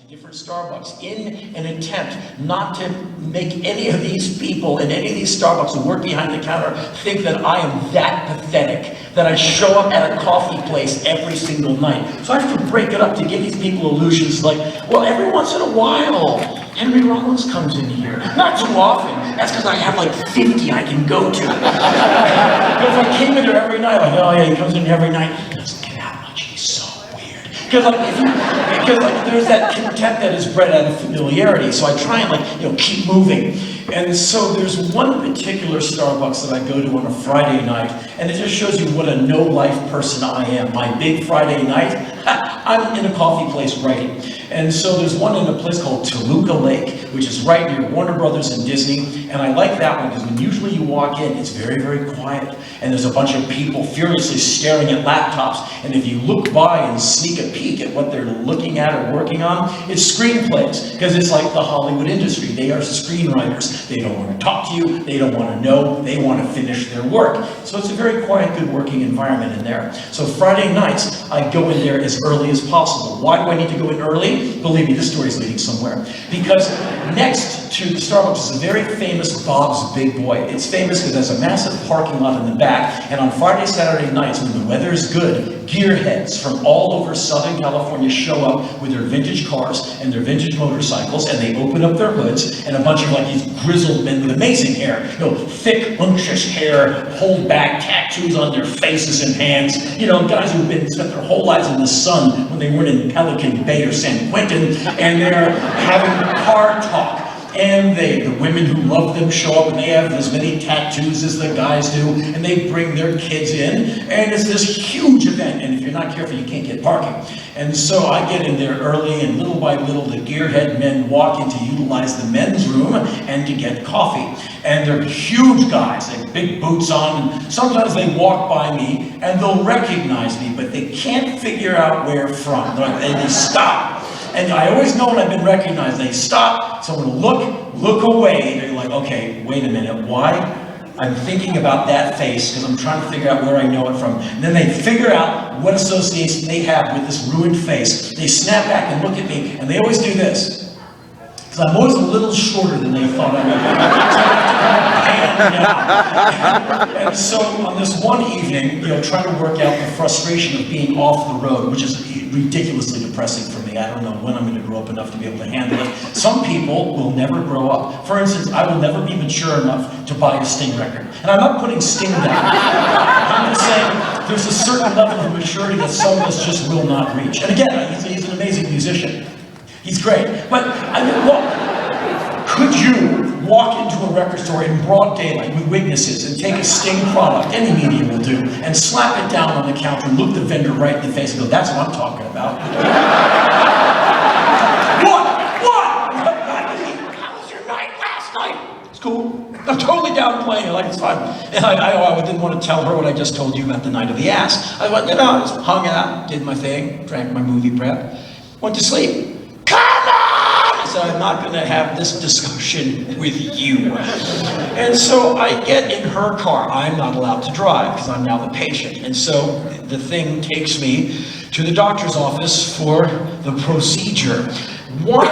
different Starbucks in an attempt not to make any of these people in any of these Starbucks who work behind the counter think that I am that pathetic, that I show up at a coffee place every single night. So I have to break it up to give these people illusions like, well, every once in a while, Henry Rollins comes in here. Not too often. That's because I have like 50 I can go to. But if I came in there every night, like, oh yeah, he comes in every night, he doesn't get out much, he's so weird. Because there's that contempt that is bred out of familiarity, so I try and keep moving. And so there's one particular Starbucks that I go to on a Friday night, and it just shows you what a no-life person I am. My big Friday night, I'm in a coffee place writing. And so there's one in a place called Toluca Lake, which is right near Warner Brothers and Disney. And I like that one because when usually you walk in, it's very, very quiet. And there's a bunch of people fearlessly staring at laptops. And if you look by and sneak a peek at what they're looking at or working on, it's screenplays. Because it's like the Hollywood industry. They are screenwriters. They don't want to talk to you. They don't want to know. They want to finish their work. So it's a very quiet, good working environment in there. So Friday nights, I go in there as early as possible. Why do I need to go in early? Believe me, this story is leading somewhere. Because next to the Starbucks is a very famous Bob's Big Boy. It's famous because there's a massive parking lot in the back, and on Friday, Saturday nights, when the weather is good, gearheads from all over Southern California show up with their vintage cars and their vintage motorcycles, and they open up their hoods, and a bunch of these grizzled men with amazing hair, thick, unctuous hair, hold back tattoos on their faces and hands, guys who've spent their whole lives in the sun when they weren't in Pelican Bay or San Quentin, and they're having car talk. And the women who love them show up, and they have as many tattoos as the guys do, and they bring their kids in, and it's this huge event, and if you're not careful, you can't get parking. And so I get in there early, and little by little, the gearhead men walk in to utilize the men's room and to get coffee. And they're huge guys, they have big boots on, and sometimes they walk by me, and they'll recognize me, but they can't figure out where from. They stop. And I always know when I've been recognized. They stop, someone will look away. They're like, okay, wait a minute, why? I'm thinking about that face because I'm trying to figure out where I know it from. And then they figure out what association they have with this ruined face. They snap back and look at me, and they always do this. Because I'm always a little shorter than they thought I would. And so on this one evening, trying to work out the frustration of being off the road, which is ridiculously depressing for me. I don't know when I'm going to grow up enough to be able to handle it. Some people will never grow up. For instance, I will never be mature enough to buy a Sting record. And I'm not putting Sting down. I'm just saying there's a certain level of maturity that some of us just will not reach. And again, he's an amazing musician. He's great. But, could you walk into a record store in broad daylight with witnesses and take a Sting product, any medium will do, and slap it down on the counter and look the vendor right in the face and go, that's what I'm talking about? What? How was your night last night? It's cool. I'm totally downplaying it, it's fun. And I didn't want to tell her what I just told you about the night of the ass. I went, I just hung out, did my thing, drank my movie prep, went to sleep. So I'm not going to have this discussion with you. And so I get in her car. I'm not allowed to drive because I'm now the patient. And so the thing takes me to the doctor's office for the procedure. While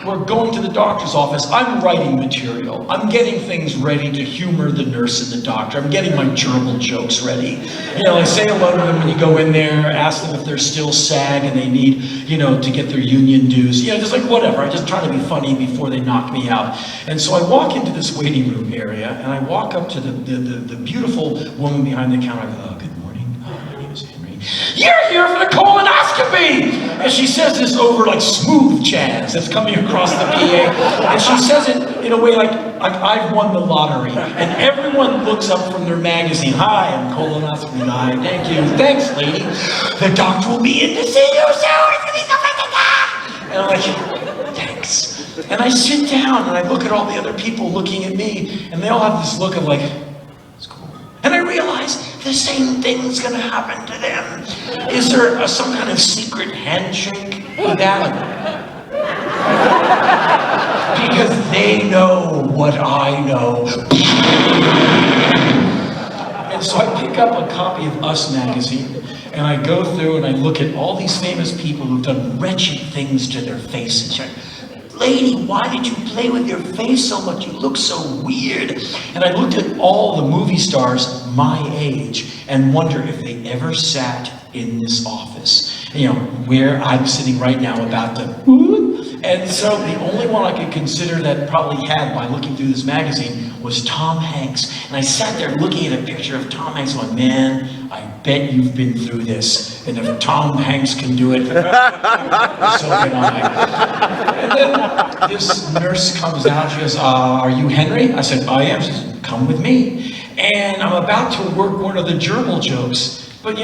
we're going to the doctor's office, I'm writing material. I'm getting things ready to humor the nurse and the doctor. I'm getting my gerbil jokes ready. I say hello to them when you go in there, ask them if they're still SAG and they need, to get their union dues. Just whatever. I just try to be funny before they knock me out. And so I walk into this waiting room area, and I walk up to the beautiful woman behind the counter. I go, good morning. My name is Henry. You're here for the colonoscopy! And she says this over smooth jazz that's coming across the PA. And she says it in a way like I've won the lottery. And everyone looks up from their magazine. Hi, I'm colonoscopy. Hi, thank you. Thanks, lady. The doctor will be in to see you soon. It's gonna be so fun. And I'm like, thanks. And I sit down and I look at all the other people looking at me, and they all have this look of it's cool. And I realize the same thing's gonna happen to them. Is there some kind of secret handshake with that? Because they know what I know. And so I pick up a copy of Us magazine, And I go through and I look at all these famous people who've done wretched things to their faces. Lady, why did you play with your face so much? You look so weird. And I looked at all the movie stars my age and wonder if they ever sat in this office. Where I'm sitting right now about to. And so the only one I could consider that probably had by looking through this magazine was Tom Hanks. And I sat there looking at a picture of Tom Hanks going, man, I bet you've been through this. And if Tom Hanks can do it, so can I. And then this nurse comes out, she goes, are you Henry? I said, I am. She says, come with me. And I'm about to work one of the gerbil jokes. But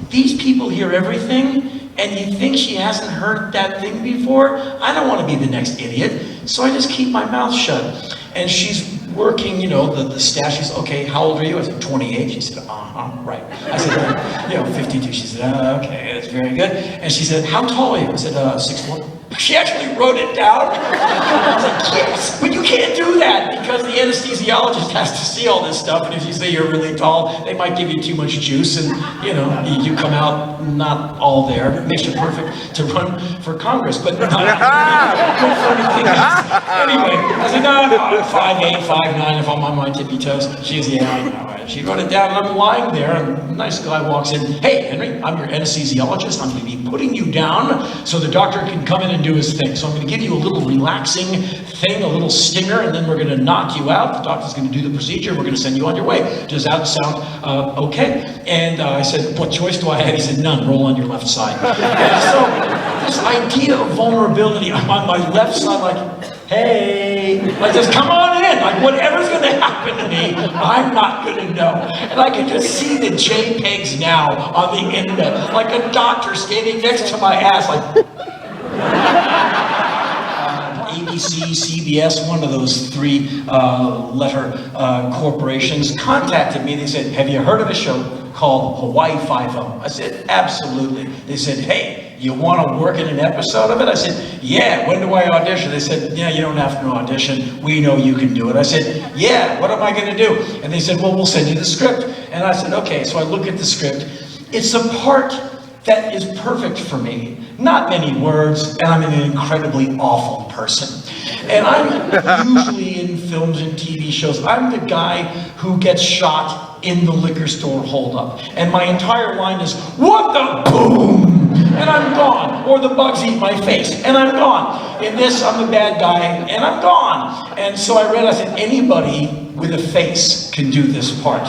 these people hear everything. And you think she hasn't heard that thing before? I don't want to be the next idiot. So I just keep my mouth shut. And she's working, the staff. She's, okay, how old are you? I said, 28. She said, right. I said, 52. She said, okay, that's very good. And she said, how tall are you? I said, 6'4". She actually wrote it down. I was like, yes, but you can't do that because the anesthesiologist has to see all this stuff. And if you say you're really tall, they might give you too much juice and, you come out not all there. It makes you perfect to run for Congress, but not good for anything else. Anyway, I said, no, 5'8", 5'9", if I'm on my tippy toes. She goes, yeah, I know. She wrote it down, and I'm lying there, and a nice guy walks in. Hey, Henry, I'm your anesthesiologist. I'm going to be putting you down so the doctor can come in and do his thing. So I'm going to give you a little relaxing thing, a little stinger, and then we're going to knock you out. The doctor's going to do the procedure. We're going to send you on your way. Does that sound okay? And I said, what choice do I have? He said, none. Roll on your left side. And so this idea of vulnerability, I'm on my left side like, hey, just come on in. Like, whatever's going to happen to me, I'm not going to know. And I can just see the JPEGs now on the internet, like a doctor standing next to my ass, like, ABC, CBS, one of those three-letter corporations contacted me. They said, have you heard of a show called Hawaii Five-0? I said, absolutely. They said, hey, you want to work in an episode of it? I said, yeah, when do I audition? They said, yeah, you don't have to audition. We know you can do it. I said, yeah, what am I going to do? And they said, well, we'll send you the script. And I said, okay. So I look at the script. It's a part that is perfect for me. Not many words, and I'm an incredibly awful person. And I'm usually in films and TV shows, I'm the guy who gets shot in the liquor store holdup. And my entire line is, what the boom? And I'm gone. Or the bugs eat my face, and I'm gone. In this, I'm the bad guy, and I'm gone. And so I realized that anybody with a face can do this part.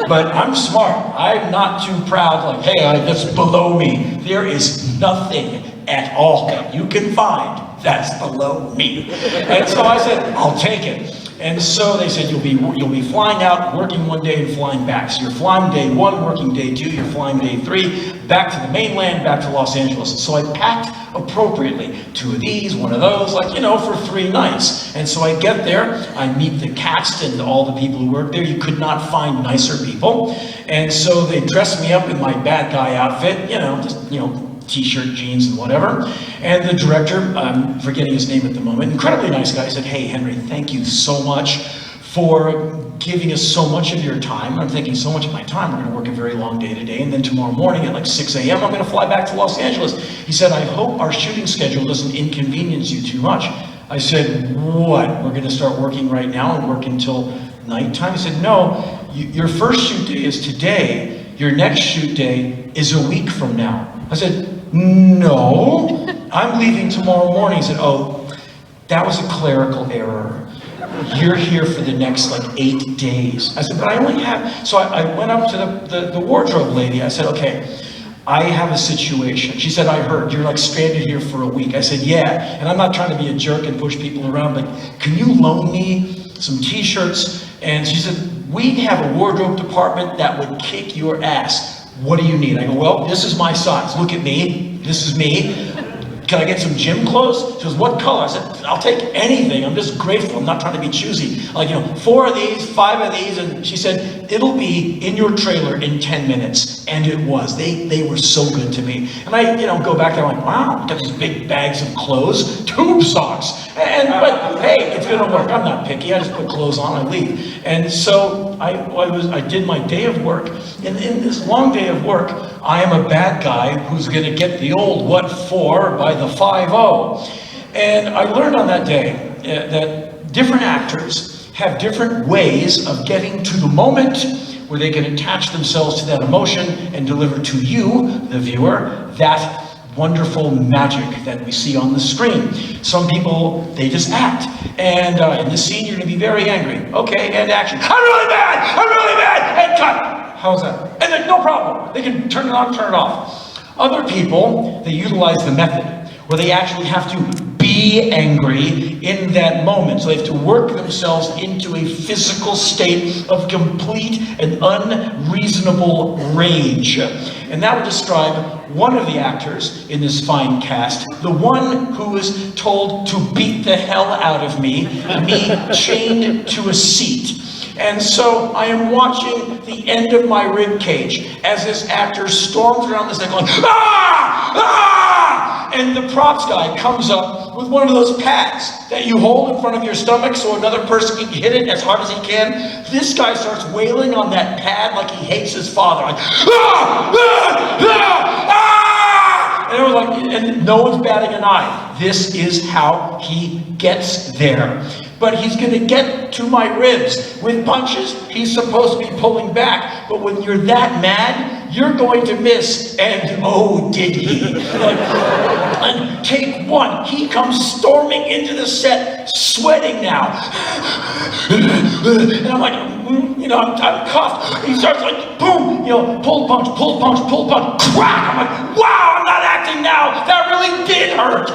But I'm smart. I'm not too proud, like, hey, that's below me. There is nothing at all that you can find that's below me. And so I said, I'll take it. And so they said, you'll be flying out, working one day and flying back. So you're flying day 1, working day 2, you're flying day 3, back to the mainland, back to Los Angeles. And so I packed appropriately. 2 of these, 1 of those, like, for 3 nights. And so I get there, I meet the cast and all the people who work there. You could not find nicer people. And so they dressed me up in my bad guy outfit, t-shirt, jeans, and whatever. And the director, I'm forgetting his name at the moment, incredibly nice guy, said, hey, Henry, thank you so much for giving us so much of your time. I'm thinking so much of my time. We're going to work a very long day today, and then tomorrow morning at like 6 a.m., I'm going to fly back to Los Angeles. He said, I hope our shooting schedule doesn't inconvenience you too much. I said, what? We're going to start working right now and work until nighttime? He said, no, your first shoot day is today. Your next shoot day is a week from now. I said, no, I'm leaving tomorrow morning. He said, oh, that was a clerical error. You're here for the next 8 days. I said, but I only have, so I went up to the wardrobe lady. I said, okay, I have a situation. She said, I heard you're stranded here for a week. I said, yeah, and I'm not trying to be a jerk and push people around, but can you loan me some t-shirts? And she said, we have a wardrobe department that would kick your ass. What do you need? I go, well, this is my size. Look at me. This is me. can I get some gym clothes? She goes, what color? I said, I'll take anything. I'm just grateful. I'm not trying to be choosy. Like, 4 of these, 5 of these. And she said, it'll be in your trailer in 10 minutes. And it was. They were so good to me. And I, go back there, I'm like, wow, got these big bags of clothes, tube socks. But hey, it's going to work. I'm not picky. I just put clothes on, I leave. And so I did my day of work. And in this long day of work, I am a bad guy who's going to get the old what for by the 5-0. And I learned on that day that different actors have different ways of getting to the moment where they can attach themselves to that emotion and deliver to you, the viewer, that wonderful magic that we see on the screen. Some people, they just act. And in this scene, you're going to be very angry. Okay, and action. I'm really bad, and cut. How's that? And then no problem. They can turn it on, turn it off. Other people, they utilize the method where they actually have to be angry in that moment. So they have to work themselves into a physical state of complete and unreasonable rage. And that would describe one of the actors in this fine cast, the one who was told to beat the hell out of me chained to a seat. And so I am watching the end of my rib cage as this actor storms around the set going, ah! Ah! And the props guy comes up with one of those pads that you hold in front of your stomach so another person can hit it as hard as he can. This guy starts wailing on that pad like he hates his father. Like, ah! Ah! Ah! Ah! And it was like, and no one's batting an eye. This is how he gets there. But he's going to get to my ribs with punches he's supposed to be pulling back. But when you're that mad, you're going to miss. And oh, did he? And take one. He comes storming into the set, sweating now. And I'm like, I'm cuffed. He starts like, boom, pull punch, crack. I'm like, wow, I'm not acting now. That really did hurt.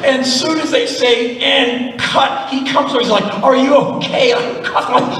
And as soon as they say, and cut, he comes over, he's like, are you okay? I'm cuffed. I'm like,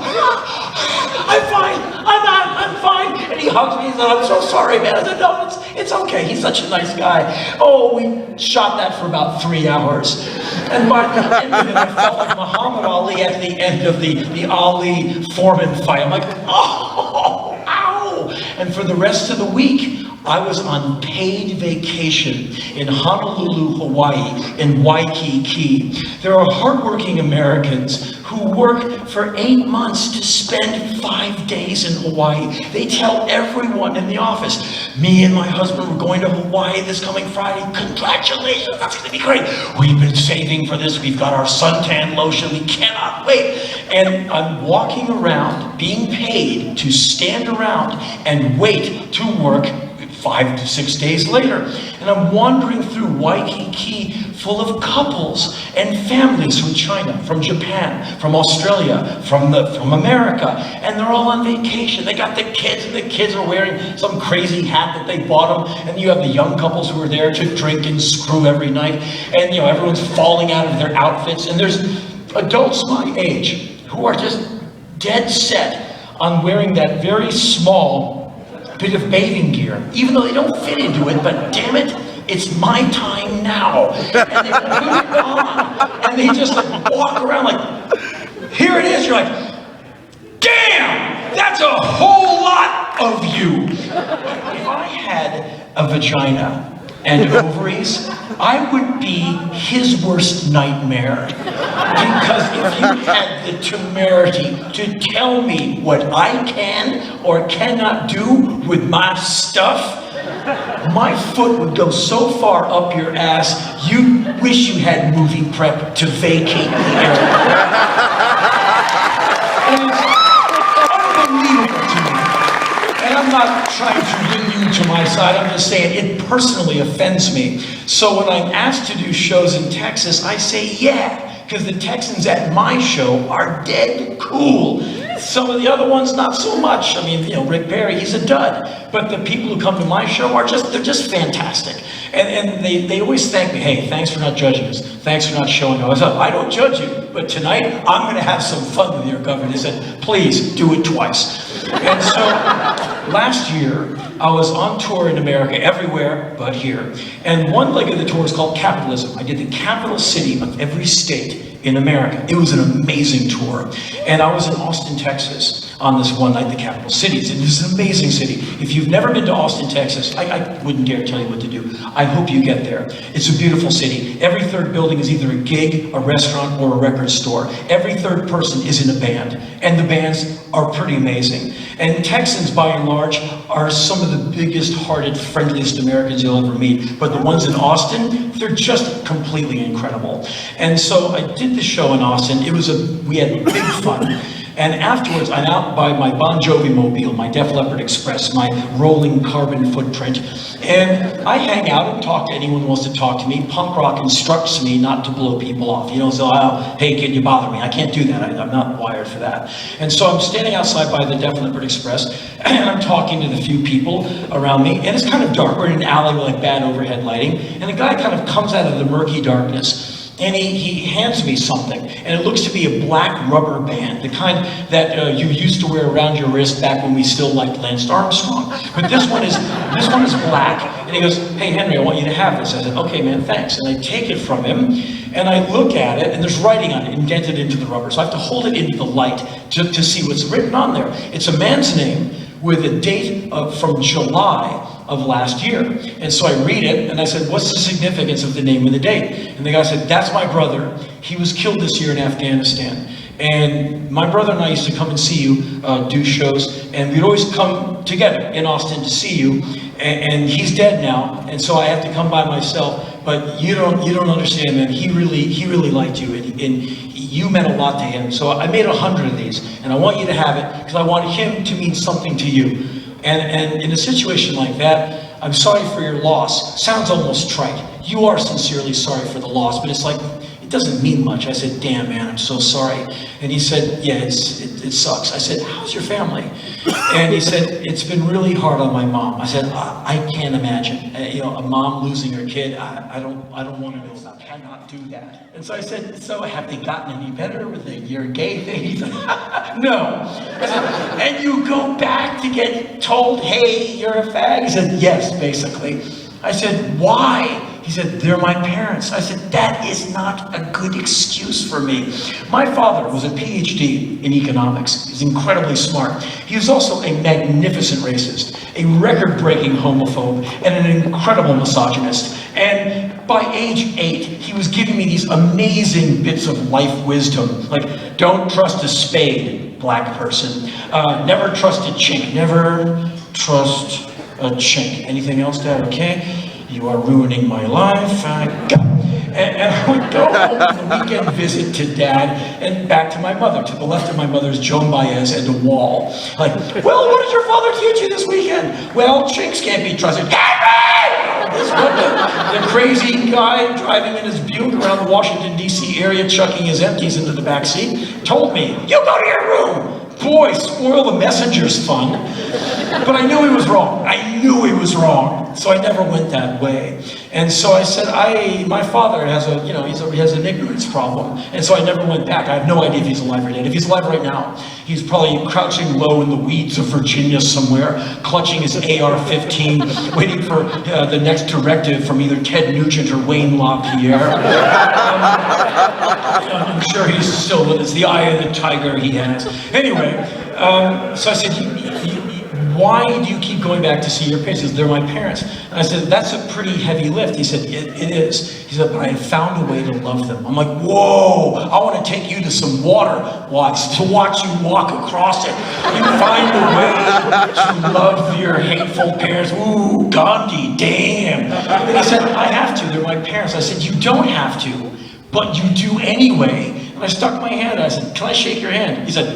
I'm fine. I'm fine. And he hugs me and says, I'm so sorry, man. I said, no, it's okay. He's such a nice guy. Oh, we shot that for about 3 hours. And by the end of it, I felt like Muhammad Ali at the end of the Ali Foreman fight. I'm like, oh, ow. And for the rest of the week, I was on paid vacation in Honolulu, Hawaii, in Waikiki. There are hardworking Americans who work for 8 months to spend 5 days in Hawaii. They tell everyone in the office, me and my husband are going to Hawaii this coming Friday. Congratulations, that's going to be great. We've been saving for this. We've got our suntan lotion. We cannot wait. And I'm walking around being paid to stand around and wait to work 5 to 6 days later. And I'm wandering through Waikiki full of couples and families from China, from Japan, from Australia, from America. And they're all on vacation. They got the kids, and the kids are wearing some crazy hat that they bought them. And you have the young couples who are there to drink and screw every night. And everyone's falling out of their outfits. And there's adults my age who are just dead set on wearing that very small bit of bathing gear, even though they don't fit into it, but damn it, it's my time now. And they put it on, and they just walk around like, here it is. You're like, damn, that's a whole lot of you. If I had a vagina and ovaries, I would be his worst nightmare. Because if you had the temerity to tell me what I can or cannot do with my stuff, my foot would go so far up your ass, you'd wish you had movie prep to vacate the area. It is unbelievable to me. And I'm not trying to win you to my side, I'm just saying it personally offends me. So when I'm asked to do shows in Texas, I say yeah, because the Texans at my show are dead cool. Some of the other ones, not so much. I mean, Rick Perry, he's a dud. But the people who come to my show they're just fantastic. And they always thank me, hey, thanks for not judging us. Thanks for not showing us up. I don't judge you, but tonight I'm going to have some fun with your government. They said, please do it twice. And so last year, I was on tour in America, everywhere but here. And one leg of the tour is called Capitalism. I did the capital city of every state in America. It was an amazing tour. And I was in Austin, Texas on this one night, the capital cities. And this is an amazing city. If you've never been to Austin, Texas, I wouldn't dare tell you what to do. I hope you get there. It's a beautiful city. Every third building is either a gig, a restaurant, or a record store. Every third person is in a band. And the bands are pretty amazing. And Texans, by and large, are some of the biggest-hearted, friendliest Americans you'll ever meet. But the ones in Austin, they're just completely incredible. And so I did the show in Austin. We had big fun. And afterwards, I'm out by my Bon Jovi mobile, my Def Leppard Express, my rolling carbon footprint. And I hang out and talk to anyone who wants to talk to me. Punk rock instructs me not to blow people off. You know, so, hey, can you bother me? I can't do that. I'm not wired for that. And so I'm standing outside by the Def Leppard Express, and I'm talking to the few people around me. And it's kind of dark. We're in an alley with like bad overhead lighting. And a guy kind of comes out of the murky darkness. And he hands me something, and it looks to be a black rubber band, the kind that you used to wear around your wrist back when we still liked Lance Armstrong. But this one is black, and he goes, "Hey Henry, I want you to have this." I said, "Okay, man, thanks." And I take it from him, and I look at it, and there's writing on it, indented into the rubber. So I have to hold it into the light to see what's written on there. It's a man's name with a date from July of last year. And so I read it, and I said, "What's the significance of the name and the date?" And the guy said, "That's my brother. He was killed this year in Afghanistan. And my brother and I used to come and see you do shows, and we'd always come together in Austin to see you. And he's dead now, and so I have to come by myself. But you don't understand, man. He really liked you, and you meant a lot to him. So I made 100 of these, and I want you to have it because I want him to mean something to you. And in a situation like that, I'm sorry for your loss. Sounds almost trite. You are sincerely sorry for the loss, but it's like, it doesn't mean much." I said, "Damn, man, I'm so sorry." And he said, "Yeah, it sucks." I said, "How's your family?" And he said, "It's been really hard on my mom." I said, I can't imagine. A mom losing her kid, I don't want to know about. I cannot do that. And so I said, "So have they gotten any better with your gay thing?" He said, "No." I said, "And you go back to get told, hey, you're a fag?" He said, "Yes, basically." I said, "Why?" He said, "They're my parents." I said, "That is not a good excuse for me." My father was a PhD in economics. He's incredibly smart. He was also a magnificent racist, a record-breaking homophobe, and an incredible misogynist. And by age 8, he was giving me these amazing bits of life wisdom, like, don't trust a spade, black person. Never trust a chink. Never trust a chink. Anything else, Dad? Okay. You are ruining my life. And I would go home on the weekend visit to Dad and back to my mother. To the left of my mother is Joan Baez and a wall. Like, "Well, what did your father teach you this weekend?" "Well, chinks can't be trusted." Henry! This one, the crazy guy driving in his Buick around the Washington, D.C. area, chucking his empties into the back seat, told me, "You go to your room." Boy, spoil the messenger's fun. But I knew he was wrong. I knew he was wrong. So I never went that way. And so I said, my father has he has an ignorance problem. And so I never went back. I have no idea if he's alive or dead. If he's alive right now, he's probably crouching low in the weeds of Virginia somewhere, clutching his AR-15, waiting for the next directive from either Ted Nugent or Wayne LaPierre. I'm sure he's still, it's the eye of the tiger he has. Anyway, so I said, "Why do you keep going back to see your parents?" He says, "They're my parents." And I said, "That's a pretty heavy lift." He said, it is. He said, "But I have found a way to love them." I'm like, "Whoa, I want to take you to some water to watch you walk across it. You find a way to love your hateful parents." Ooh, Gandhi, damn. And I said, "I have to, they're my parents." I said, "You don't have to, but you do anyway." And I stuck my hand out. I said, "Can I shake your hand?" He said,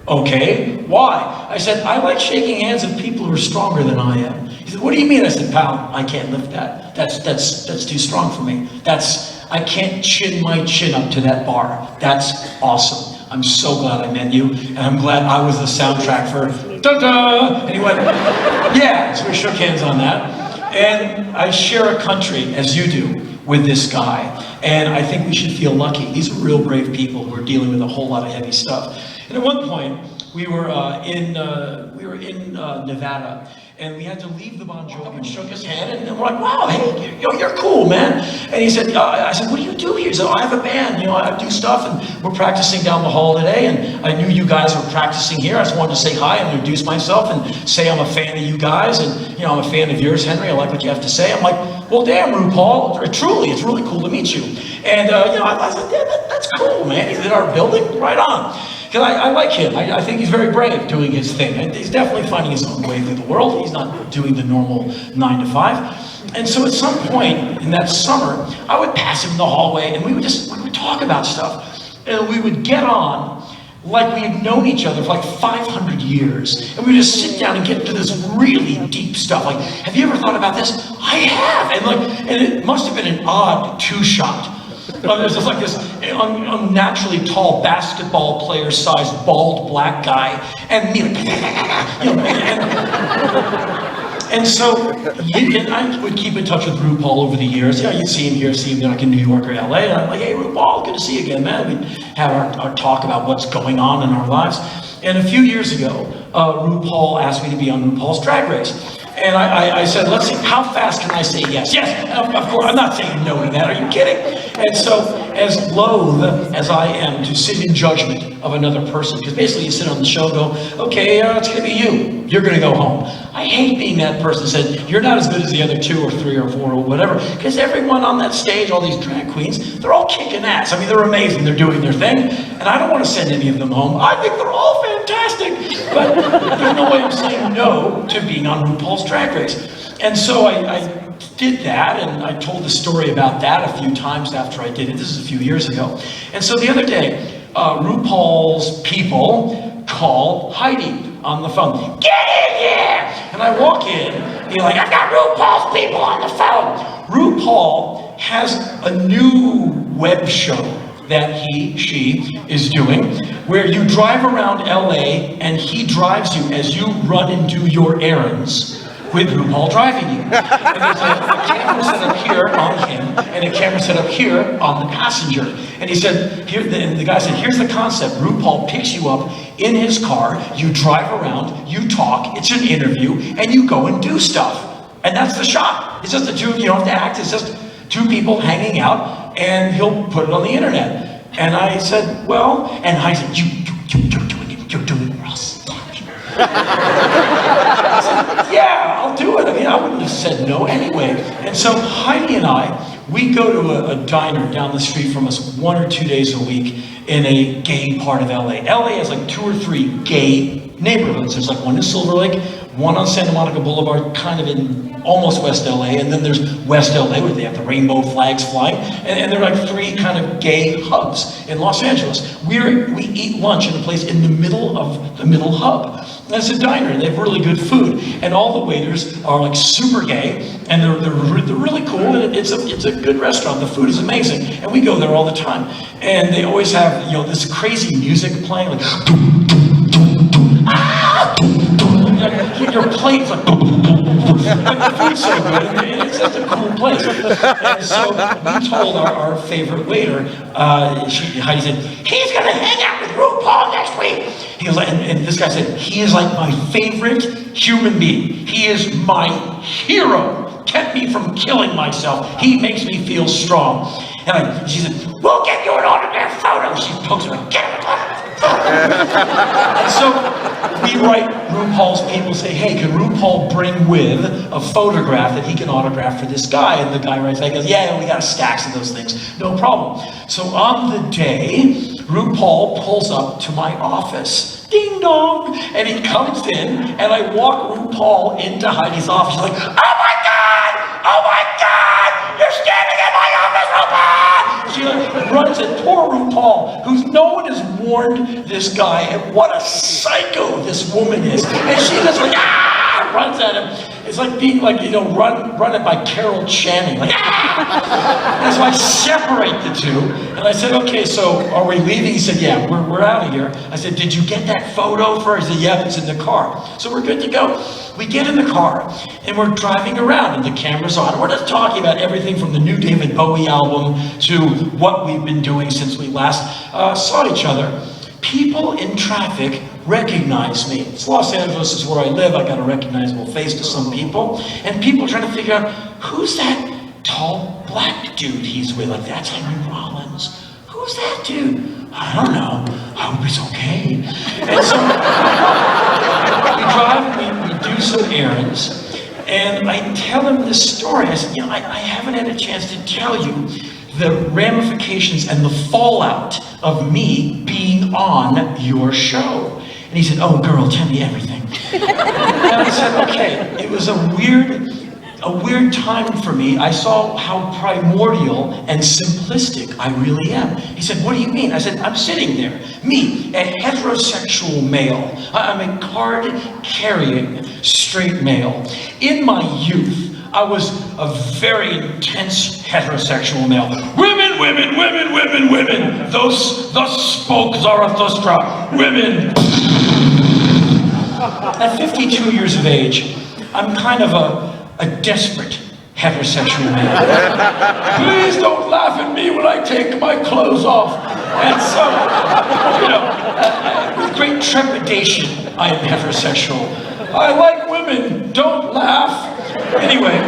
"Okay, why?" I said, "I like shaking hands of people who are stronger than I am." He said, "What do you mean?" I said, "Pal, I can't lift that. That's too strong for me. I can't chin my chin up to that bar. That's awesome. I'm so glad I met you, and I'm glad I was the soundtrack for da-da." And he went, "Yeah." So we shook hands on that. And I share a country, as you do, with this guy. And I think we should feel lucky. These are real brave people who are dealing with a whole lot of heavy stuff. And at one point, we were in Nevada, and we had to leave the Bon Jovi and shook his hand, and we're like, wow, hey, you're cool, man. And he said, I said, what do you do here? He said, I have a band, I do stuff, and we're practicing down the hall today, and I knew you guys were practicing here. I just wanted to say hi and introduce myself and say I'm a fan of you guys, and I'm a fan of yours, Henry. I like what you have to say. I'm like, well, damn, RuPaul, truly, it's really cool to meet you. And I said, yeah, that's cool, man. He's in our building, right on. Because I like him. I think he's very brave doing his thing. And he's definitely finding his own way through the world. He's not doing the normal 9 to 5. And so at some point in that summer, I would pass him in the hallway, and we would talk about stuff. And we would get on like we had known each other for like 500 years. And we would just sit down and get into this really deep stuff. Like, have you ever thought about this? I have. And it must have been an odd two-shot. There's just like this unnaturally tall basketball player-sized bald black guy, and me, and so I would keep in touch with RuPaul over the years. You'd see him here, see him like in New York or LA, and I'm like, hey, RuPaul, good to see you again, man. We'd have our talk about what's going on in our lives. And a few years ago, RuPaul asked me to be on RuPaul's Drag Race. And I said, let's see, how fast can I say yes? Yes, of course, I'm not saying no to that, are you kidding? And so, as loath as I am to sit in judgment of another person, because basically you sit on the show and go, okay, it's gonna be you, you're gonna go home. I hate being that person that said, you're not as good as the other 2 or 3 or 4 or whatever, because everyone on that stage, all these drag queens, they're all kicking ass. I mean, they're amazing, they're doing their thing, and I don't want to send any of them home. I think they're all fantastic, but there's no way I'm saying no to being on RuPaul's Drag Race. And so I did that, and I told the story about that a few times after I did it. This is a few years ago. And so the other day, RuPaul's people call Heidi on the phone. Get in here! And I walk in, being like, I've got RuPaul's people on the phone. RuPaul has a new web show that she is doing, where you drive around LA and he drives you as you run and do your errands with RuPaul driving you. And there's a camera set up here on him and a camera set up here on the passenger. And he said, the guy said, here's the concept. RuPaul picks you up in his car, you drive around, you talk, it's an interview, and you go and do stuff. And that's the shot. It's just the two, you don't have to act, it's just 2 people hanging out, and he'll put it on the internet. And I said, well, and I said, you're doing Ross. I said, yeah, I'll do it. I mean, I wouldn't have said no anyway. And so Heidi and I, we go to a diner down the street from us 1 or 2 days a week in a gay part of LA. LA has like 2 or 3 gay neighborhoods. There's like one in Silver Lake, one on Santa Monica Boulevard, kind of in almost West LA, and then there's West LA where they have the rainbow flags flying, and there are like 3 kind of gay hubs in Los Angeles. We eat lunch in a place in the middle of the middle hub. And it's a diner, and they have really good food, and all the waiters are like super gay, and they're really cool, and it's a good restaurant. The food is amazing, and we go there all the time. And they always have this crazy music playing, like doom, doom, doom, doom, ah, doom, doom. Your plate's like boom, boom, boom, boom. But the food's so good, and it's just a cool place. And so we told our favorite waiter, Heidi said, he's gonna hang out with RuPaul next week. He was like, and this guy said, he is like my favorite human being. He is my hero. Kept me from killing myself. He makes me feel strong. And she said, we'll get you an autograph photo. She pokes her, get him an autograph photo. And so we write RuPaul's people, say, hey, can RuPaul bring with a photograph that he can autograph for this guy? And the guy writes back, goes, yeah, we got stacks of those things. No problem. So on the day, RuPaul pulls up to my office. Ding dong. And he comes in, and I walk RuPaul into Heidi's office. She's like, oh my God! Oh my God! You're standing in my office, RuPaul! She runs at poor RuPaul, who's no one has warned this guy, and what a psycho this woman is. And she just like, runs at him. It's like being like, run by Carol Channing. Like, And so I separate the 2, and I said, okay, so are we leaving? He said, yeah, we're out of here. I said, did you get that photo for her? He said, yeah, it's in the car. So we're good to go. We get in the car, and we're driving around, and the camera's on. We're just talking about everything from the new David Bowie album to what we've been doing since we last saw each other. People in traffic recognize me. It's Los Angeles is where I live. I got a recognizable face to some people. And people are trying to figure out, who's that tall black dude he's with? Like, that's Henry Rollins. Who's that dude? I don't know. I hope he's okay. And so we drive and we do some errands. And I tell him this story. I said, you know, I haven't had a chance to tell you the ramifications and the fallout of me being on your show. And he said, oh, girl, tell me everything. And I said, okay, it was a weird time for me. I saw how primordial and simplistic I really am. He said, what do you mean? I said, I'm sitting there, me, a heterosexual male. I'm a card-carrying straight male. In my youth, I was a very intense heterosexual male. Women, women, women, women, women. Thus spoke Zarathustra. Women. At 52 years of age, I'm kind of a desperate heterosexual man. Please don't laugh at me when I take my clothes off. And so, you know, with great trepidation, I am heterosexual. I like women, don't laugh. Anyway,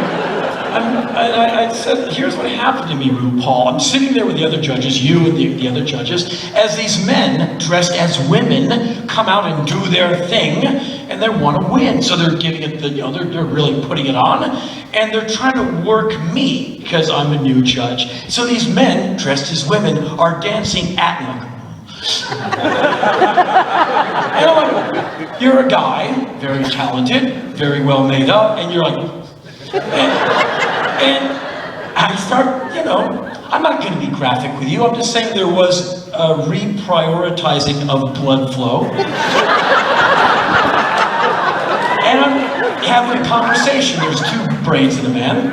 I said, here's what happened to me, RuPaul. I'm sitting there with the other judges, you and the other judges, as these men dressed as women come out and do their thing, and they want to win. So they're giving it, they're really putting it on, and they're trying to work me because I'm a new judge. So these men dressed as women are dancing at me. And I'm like, you're a guy, very talented, very well made up, and you're like, and I start, you know, I'm not going to be graphic with you. I'm just saying there was a reprioritizing of blood flow. And I'm having a conversation. There's two brains in a man.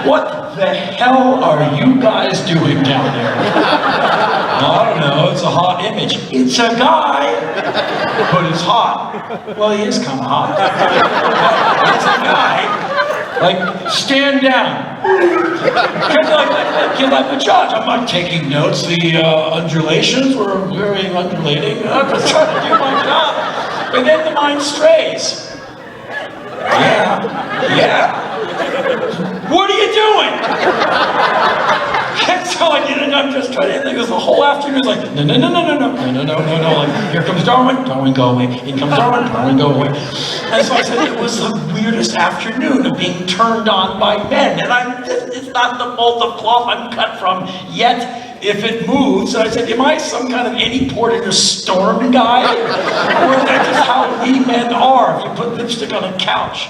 What the hell are you guys doing down there? I don't know, it's a hot image. It's a guy, but it's hot. Well, he is kind of hot. It's a guy. Like, stand down. Get like the judge. I'm not taking notes. The undulations were very undulating. I'm just trying to do my job. And then the mind strays. Yeah. What are you doing? And so I'm just trying to, it was the whole afternoon, it was like, no, like, here comes Darwin, Darwin, go away. In comes Darwin, Darwin, go away. And so I said, it was the weirdest afternoon of being turned on by men. And it's not the mold of cloth I'm cut from, yet if it moves. And I said, am I some kind of Eddie Porter storm guy? Or is that just how we men are if you put lipstick on a couch?